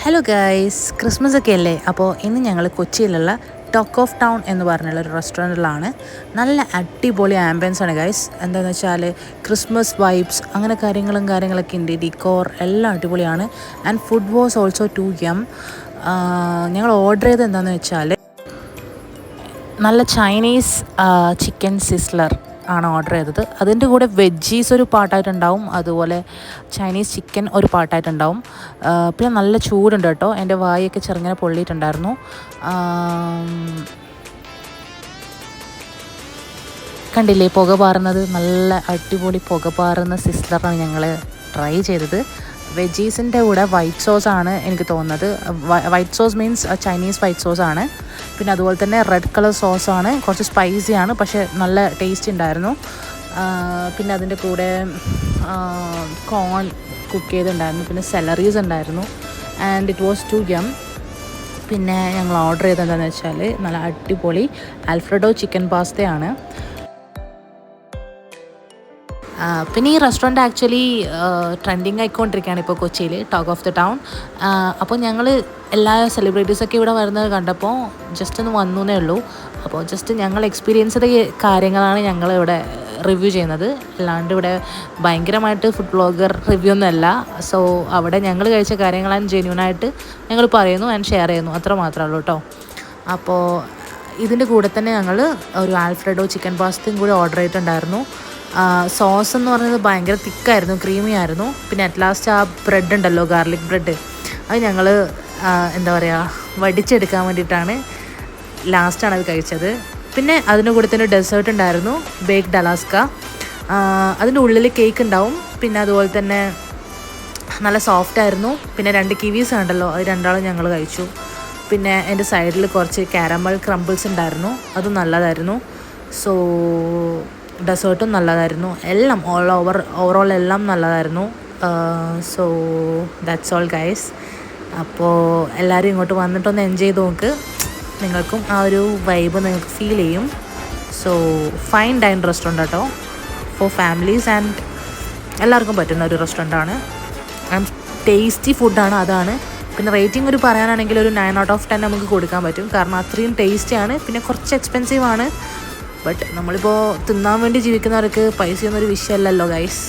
Hello guys, Christmas ഒക്കെ അല്ലേ. അപ്പോൾ ഇന്ന് ഞങ്ങൾ കൊച്ചിയിലുള്ള ടോക്ക് ഓഫ് ടൗൺ എന്ന് പറഞ്ഞുള്ള ഒരു റെസ്റ്റോറൻറ്റിലാണ്. നല്ല അടിപൊളി ആംബിയൻസ് ആണ് ഗൈസ്. എന്താണെന്ന് വെച്ചാൽ ക്രിസ്മസ് വൈബ്സ് അങ്ങനെ കാര്യങ്ങളൊക്കെ ഉണ്ട്. ഡിക്കോർ എല്ലാം അടിപൊളിയാണ്. And food was also too yum. ഞങ്ങൾ ഓർഡർ ചെയ്തത് എന്താണെന്ന് വെച്ചാൽ നല്ല ചൈനീസ് ചിക്കൻ സിസ്ലർ ആണ് ഓർഡർ ചെയ്തത്. അതിൻ്റെ കൂടെ വെജീസ് ഒരു പാർട്ടായിട്ടുണ്ടാവും, അതുപോലെ ചൈനീസ് ചിക്കൻ ഒരു പാർട്ടായിട്ടുണ്ടാവും. പിന്നെ നല്ല ചൂടുണ്ട് കേട്ടോ. എൻ്റെ വായൊക്കെ ചെറുങ്ങനെ പൊള്ളിയിട്ടുണ്ടായിരുന്നു. കണ്ടില്ലേ പുക പാറുന്നത്? നല്ല അടിപൊളി പുക പാറുന്ന സിസ്ലറാണ് ഞങ്ങൾ ട്രൈ ചെയ്തത്. വെജീസിൻ്റെ കൂടെ വൈറ്റ് സോസാണ് എനിക്ക് തോന്നുന്നത്. White sauce means Chinese white സോസാണ്. പിന്നെ അതുപോലെ തന്നെ റെഡ് കളർ സോസാണ്. കുറച്ച് സ്പൈസിയാണ്, പക്ഷേ നല്ല ടേസ്റ്റ് ഉണ്ടായിരുന്നു. പിന്നെ അതിൻ്റെ കൂടെ കോൺ കുക്ക് ചെയ്തിട്ടുണ്ടായിരുന്നു. പിന്നെ സെലറീസ് ഉണ്ടായിരുന്നു. ആൻഡ് ഇറ്റ് വാസ് ടു യം. പിന്നെ ഞങ്ങൾ ഓർഡർ ചെയ്തത് എന്താണെന്ന് വെച്ചാൽ നല്ല അടിപൊളി ആൽഫ്രെഡോ ചിക്കൻ പാസ്തയാണ്. പിന്നെ ഈ റെസ്റ്റോറൻറ്റ് ആക്ച്വലി ട്രെൻഡിങ് ആയിക്കൊണ്ടിരിക്കുകയാണ് ഇപ്പോൾ കൊച്ചിയിൽ, ടോക്ക് ഓഫ് ദ ടൗൺ. അപ്പോൾ ഞങ്ങൾ എല്ലാ സെലിബ്രിറ്റീസൊക്കെ ഇവിടെ വരുന്നത് കണ്ടപ്പോൾ ജസ്റ്റ് ഒന്ന് വന്നേ ഉള്ളൂ. അപ്പോൾ ജസ്റ്റ് ഞങ്ങൾ എക്സ്പീരിയൻസ് ചെയ്ത കാര്യങ്ങളാണ് ഞങ്ങളിവിടെ റിവ്യൂ ചെയ്യുന്നത്. അല്ലാണ്ട് ഇവിടെ ഭയങ്കരമായിട്ട് ഫുഡ് വ്ളോഗർ റിവ്യൂ ഒന്നുമല്ല. സോ അവിടെ ഞങ്ങൾ കഴിച്ച കാര്യങ്ങളാണ് ജെന്യൂനായിട്ട് ഞങ്ങൾ പറയുന്നു ആൻഡ് ഷെയർ ചെയ്യുന്നു, അത്ര മാത്രമേ ഉള്ളൂ കേട്ടോ. അപ്പോൾ ഇതിൻ്റെ കൂടെ തന്നെ ഞങ്ങൾ ഒരു ആൽഫ്രെഡോ ചിക്കൻ പാസ്തയും കൂടി ഓർഡർ ചെയ്തിട്ടുണ്ടായിരുന്നു. സോസ് എന്ന് പറയുന്നത് ഭയങ്കര തിക്കായിരുന്നു, ക്രീമി ആയിരുന്നു. പിന്നെ അറ്റ് ലാസ്റ്റ് ആ ബ്രെഡ് ഉണ്ടല്ലോ, ഗാർലിക് ബ്രെഡ്, അത് ഞങ്ങൾ എന്താ പറയുക വടിച്ചെടുക്കാൻ വേണ്ടിയിട്ടാണ് ലാസ്റ്റാണ് അത് കഴിച്ചത്. പിന്നെ അതിൻ്റെ കൂടെ തന്നെ ഡെസേർട്ട് ഉണ്ടായിരുന്നു, ബേക്ക്ഡ് അലാസ്ക. അതിൻ്റെ ഉള്ളിൽ കേക്ക് ഉണ്ടാവും. പിന്നെ അതുപോലെ തന്നെ നല്ല സോഫ്റ്റ് ആയിരുന്നു. പിന്നെ 2 കിവീസ് ഉണ്ടല്ലോ, അത് രണ്ടാളും ഞങ്ങൾ കഴിച്ചു. പിന്നെ എൻ്റെ സൈഡിൽ കുറച്ച് കാരമൽ ക്രംബിൾസ് ഉണ്ടായിരുന്നു, അതും നല്ലതായിരുന്നു. സോ ഡെസേർട്ടും നല്ലതായിരുന്നു. എല്ലാം ഓവറോൾ എല്ലാം നല്ലതായിരുന്നു. So that's all guys. അപ്പോൾ എല്ലാവരും ഇങ്ങോട്ട് വന്നിട്ടൊന്ന് എൻജോയ് ചെയ്ത് നോക്ക്. നിങ്ങൾക്കും ആ ഒരു വൈബ് നിങ്ങൾക്ക് ഫീൽ ചെയ്യും. സോ ഫൈൻ ഡൈൻ റെസ്റ്റോറൻറ്റ് കേട്ടോ, ഫോർ ഫാമിലീസ് ആൻഡ് എല്ലാവർക്കും പറ്റുന്ന ഒരു റെസ്റ്റോറൻറ്റാണ്. ആൻഡ് ടേസ്റ്റി ഫുഡാണ്, അതാണ്. പിന്നെ റേറ്റിംഗ് ഒരു പറയാനാണെങ്കിൽ ഒരു 9 out of 10 നമുക്ക് കൊടുക്കാൻ പറ്റും. കാരണം അത്രയും ടേസ്റ്റിയാണ്. പിന്നെ കുറച്ച് എക്സ്പെൻസീവാണ്. ബട്ട് നമ്മളിപ്പോൾ തിന്നാൻ വേണ്ടി ജീവിക്കുന്നവർക്ക് പൈസയൊന്നും ഒരു വിഷയമല്ലല്ലോ ഗൈസ്.